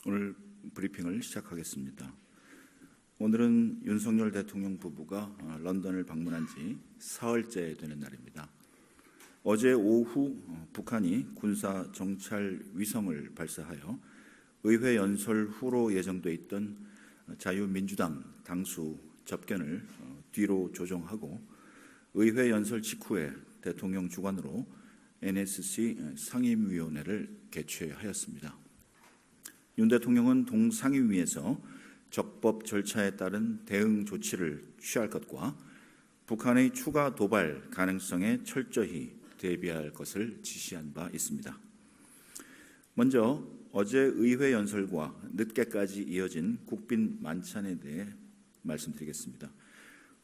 오늘 브리핑을 시작하겠습니다. 오늘은 윤석열 대통령 부부가 런던을 방문한 지 사흘째 되는 날입니다. 어제 오후 북한이 군사 정찰 위성을 발사하여 의회 연설 후로 예정돼 있던 자유민주당 당수 접견을 뒤로 조정하고 의회 연설 직후에 대통령 주관으로 NSC 상임위원회를 개최하였습니다. 윤 대통령은 동상임위에서 적법 절차에 따른 대응 조치를 취할 것과 북한의 추가 도발 가능성에 철저히 대비할 것을 지시한 바 있습니다. 먼저 어제 의회 연설과 늦게까지 이어진 국빈 만찬에 대해 말씀드리겠습니다.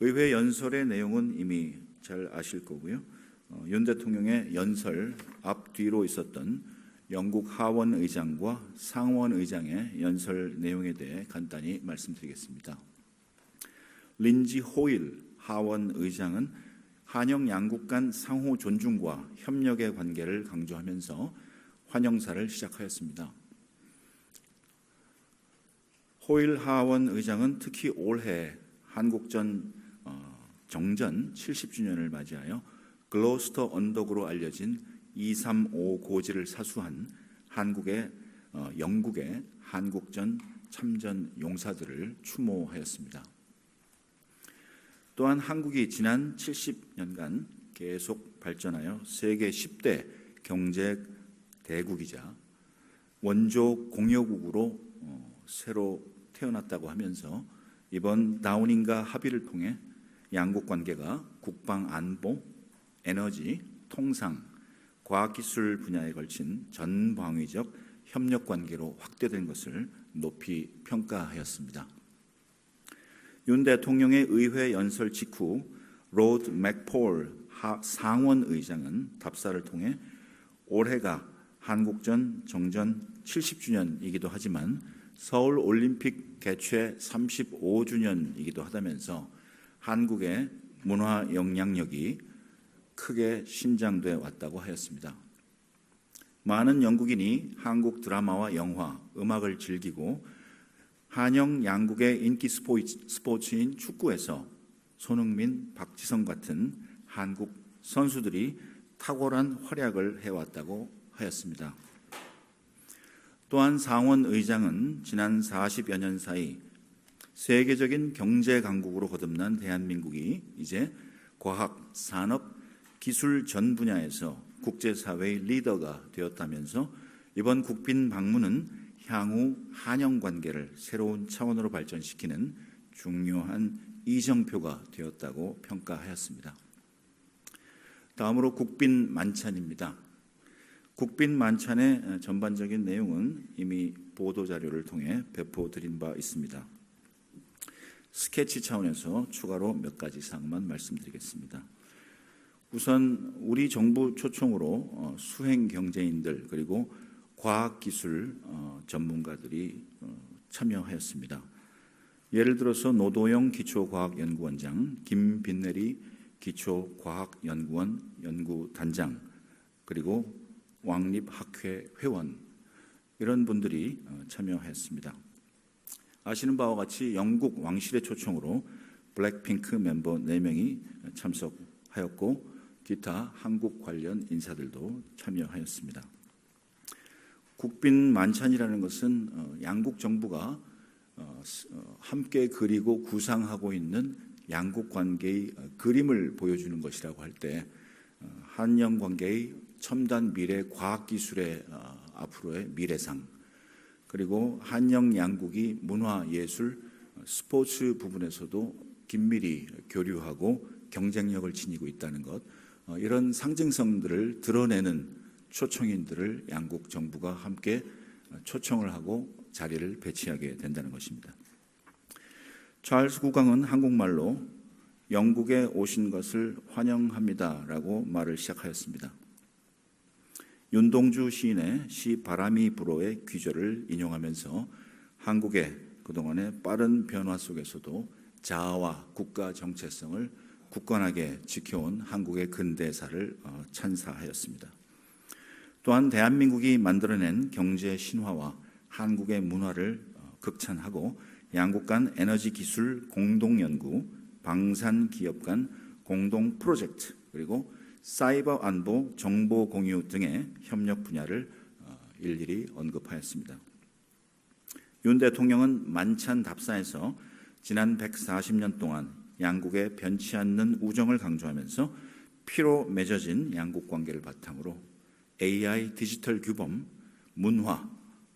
의회 연설의 내용은 이미 잘 아실 거고요. 윤 대통령의 연설 앞뒤로 있었던 영국 하원 의장과 상원 의장의 연설 내용에 대해 간단히 말씀드리겠습니다. 린지 호일 하원 의장은 한영 양국 간 상호 존중과 협력의 관계를 강조하면서 환영사를 시작하였습니다. 호일 하원 의장은 특히 올해 한국전 정전 70주년을 맞이하여 글로스터 언덕으로 알려진 235 고지를 사수한 영국의 한국전 참전 용사들을 추모하였습니다. 또한 한국이 지난 70년간 계속 발전하여 세계 10대 경제 대국이자 원조 공여국으로 새로 태어났다고 하면서 이번 다우닝가 합의를 통해 양국 관계가 국방 안보, 에너지, 통상, 과학기술 분야에 걸친 전방위적 협력 관계로 확대된 것을 높이 평가하였습니다. 윤 대통령의 의회 연설 직후 로드 맥폴 상원 의장은 답사를 통해 올해가 한국전 정전 70주년이기도 하지만 서울 올림픽 개최 35주년이기도 하다면서 한국의 문화 영향력이 크게 신장돼 왔다고 하였습니다. 많은 영국인이 한국 드라마와 영화, 음악을 즐기고 한영 양국의 인기 스포츠인 축구에서 손흥민, 박지성 같은 한국 선수들이 탁월한 활약을 해왔다고 하였습니다. 또한 상원 의장은 지난 40여 년 사이 세계적인 경제 강국으로 거듭난 대한민국이 이제 과학, 산업, 기술 전 분야에서 국제사회의 리더가 되었다면서 이번 국빈 방문은 향후 한영 관계를 새로운 차원으로 발전시키는 중요한 이정표가 되었다고 평가하였습니다. 다음으로 국빈 만찬입니다. 국빈 만찬의 전반적인 내용은 이미 보도자료를 통해 배포드린 바 있습니다. 스케치 차원에서 추가로 몇 가지 사항만 말씀드리겠습니다. 우선 우리 정부 초청으로 수행 경제인들 그리고 과학기술 전문가들이 참여하였습니다. 예를 들어서 노도영 기초과학연구원장, 김빈내리 기초과학연구원 연구단장, 그리고 왕립학회 회원 이런 분들이 참여했습니다. 아시는 바와 같이 영국 왕실의 초청으로 블랙핑크 멤버 4명이 참석하였고 기타 한국 관련 인사들도 참여하였습니다. 국빈 만찬이라는 것은 양국 정부가 함께 그리고 구상하고 있는 양국 관계의 그림을 보여주는 것이라고 할 때 한영 관계의 첨단 미래 과학기술의 앞으로의 미래상, 그리고 한영 양국이 문화, 예술, 스포츠 부분에서도 긴밀히 교류하고 경쟁력을 지니고 있다는 것, 이런 상징성들을 드러내는 초청인들을 양국 정부가 함께 초청을 하고 자리를 배치하게 된다는 것입니다. 찰스 국왕은 한국말로 영국에 오신 것을 환영합니다라고 말을 시작하였습니다. 윤동주 시인의 시 바람이 불어의 귀절을 인용하면서 한국의 그동안의 빠른 변화 속에서도 자아와 국가 정체성을 굳건하게 지켜온 한국의 근대사를 찬사하였습니다. 또한 대한민국이 만들어낸 경제 신화와 한국의 문화를 극찬하고 양국 간 에너지 기술 공동 연구, 방산 기업 간 공동 프로젝트, 그리고 사이버 안보 정보 공유 등의 협력 분야를 일일이 언급하였습니다. 윤 대통령은 만찬 답사에서 지난 140년 동안 양국의 변치 않는 우정을 강조하면서 피로 맺어진 양국 관계를 바탕으로 AI 디지털 규범, 문화,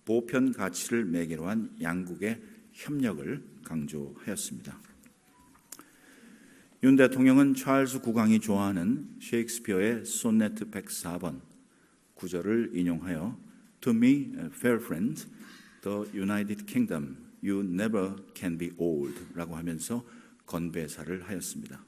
보편 가치를 매개로 한 양국의 협력을 강조하였습니다. 윤 대통령은 찰스 국왕이 좋아하는 셰익스피어의 소네트 104번 구절을 인용하여 To me, fair friend, the United Kingdom, you never can be old 라고 하면서 건배사를 하였습니다.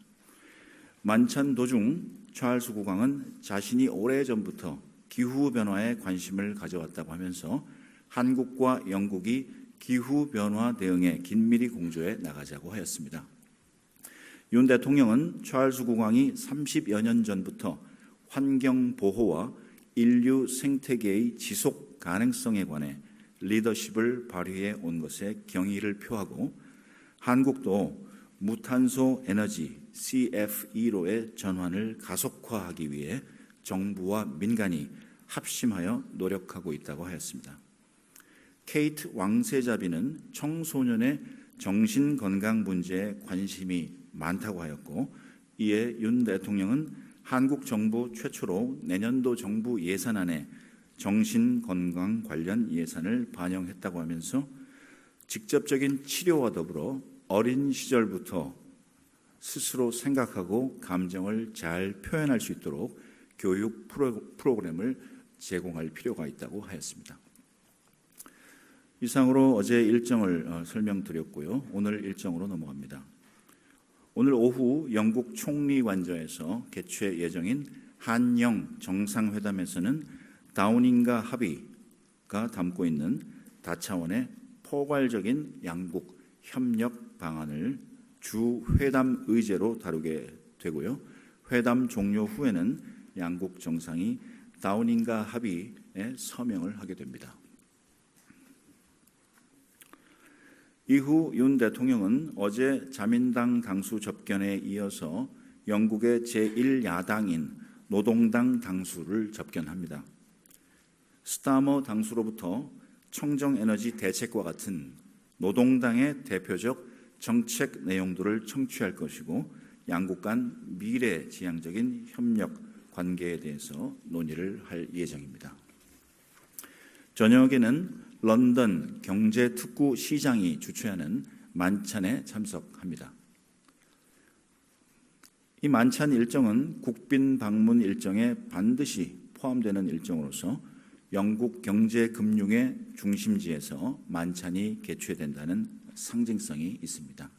만찬 도중 찰스 국왕은 자신이 오래전부터 기후변화에 관심을 가져왔다고 하면서 한국과 영국이 기후변화 대응에 긴밀히 공조해 나가자고 하였습니다. 윤 대통령은 찰스 국왕이 30여 년 전부터 환경보호와 인류 생태계의 지속 가능성에 관해 리더십을 발휘해 온 것에 경의를 표하고 한국도 무탄소 에너지 CFE로의 전환을 가속화하기 위해 정부와 민간이 합심하여 노력하고 있다고 하였습니다. 케이트 왕세자비는 청소년의 정신건강 문제에 관심이 많다고 하였고, 이에 윤 대통령은 한국 정부 최초로 내년도 정부 예산안에 정신건강 관련 예산을 반영했다고 하면서 직접적인 치료와 더불어 어린 시절부터 스스로 생각하고 감정을 잘 표현할 수 있도록 교육 프로그램을 제공할 필요가 있다고 하였습니다. 이상으로 어제 일정을 설명드렸고요. 오늘 일정으로 넘어갑니다. 오늘 오후 영국 총리 관저에서 개최 예정인 한영 정상회담에서는 다우닝가 합의가 담고 있는 다차원의 포괄적인 양국 협력 방안을 주 회담 의제로 다루게 되고요. 회담 종료 후에는 양국 정상이 다우닝가 합의에 서명을 하게 됩니다. 이후 윤 대통령은 어제 자민당 당수 접견에 이어서 영국의 제1야당인 노동당 당수를 접견합니다. 스타머 당수로부터 청정에너지 대책과 같은 노동당의 대표적 정책 내용들을 청취할 것이고 양국 간 미래지향적인 협력 관계에 대해서 논의를 할 예정입니다. 저녁에는 런던 경제특구 시장이 주최하는 만찬에 참석합니다. 이 만찬 일정은 국빈 방문 일정에 반드시 포함되는 일정으로서 영국 경제금융의 중심지에서 만찬이 개최된다는 상징성이 있습니다.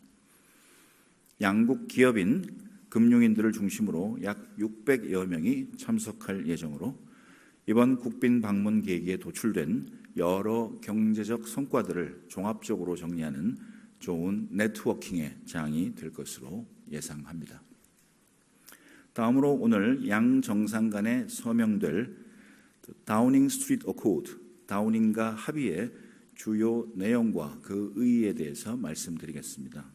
양국 기업인, 금융인들을 중심으로 약 600여 명이 참석할 예정으로 이번 국빈 방문 계기에 도출된 여러 경제적 성과들을 종합적으로 정리하는 좋은 네트워킹의 장이 될 것으로 예상합니다. 다음으로 오늘 양 정상 간에 서명될 다우닝 스트리트 어코드, 다우닝가 합의의 주요 내용과 그 의의에 대해서 말씀드리겠습니다.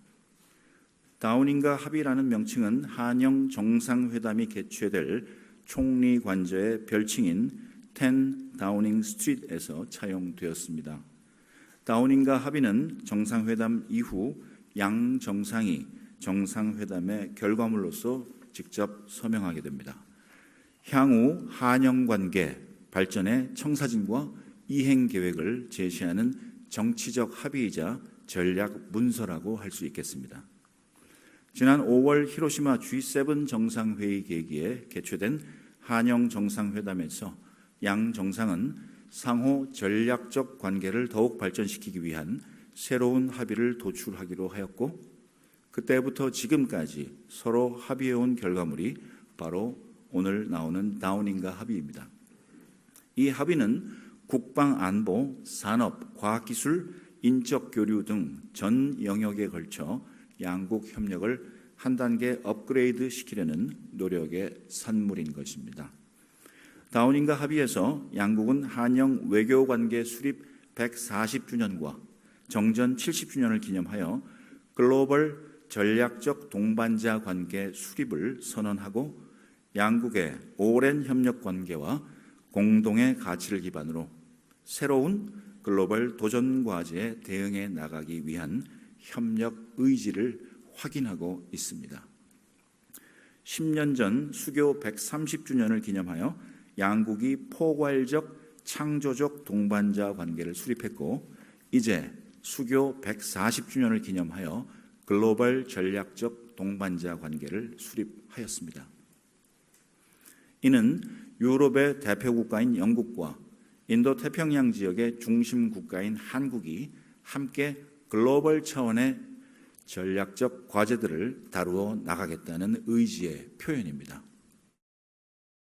다우닝가 합의라는 명칭은 한영 정상회담이 개최될 총리 관저의 별칭인 10 다우닝 스트리트에서 차용되었습니다. 다우닝가 합의는 정상회담 이후 양 정상이 정상회담의 결과물로서 직접 서명하게 됩니다. 향후 한영 관계 발전의 청사진과 이행 계획을 제시하는 정치적 합의이자 전략 문서라고 할 수 있겠습니다. 지난 5월 히로시마 G7 정상회의 계기에 개최된 한영 정상회담에서 양 정상은 상호 전략적 관계를 더욱 발전시키기 위한 새로운 합의를 도출하기로 하였고, 그때부터 지금까지 서로 합의해온 결과물이 바로 오늘 나오는 다우닝가 합의입니다. 이 합의는 국방 안보, 산업, 과학기술, 인적 교류 등 전 영역에 걸쳐 양국 협력을 한 단계 업그레이드 시키려는 노력의 산물인 것입니다. 다우닝가 합의에서 양국은 한영 외교관계 수립 140주년과 정전 70주년을 기념하여 글로벌 전략적 동반자 관계 수립을 선언하고 양국의 오랜 협력 관계와 공동의 가치를 기반으로 새로운 글로벌 도전 과제에 대응해 나가기 위한 협력 의지를 확인하고 있습니다. 10년 전 수교 130주년을 기념하여 양국이 포괄적 창조적 동반자 관계를 수립했고 이제 수교 140주년을 기념하여 글로벌 전략적 동반자 관계를 수립하였습니다. 이는 유럽의 대표국가인 영국과 인도태평양 지역의 중심 국가인 한국이 함께 글로벌 차원의 전략적 과제들을 다루어 나가겠다는 의지의 표현입니다.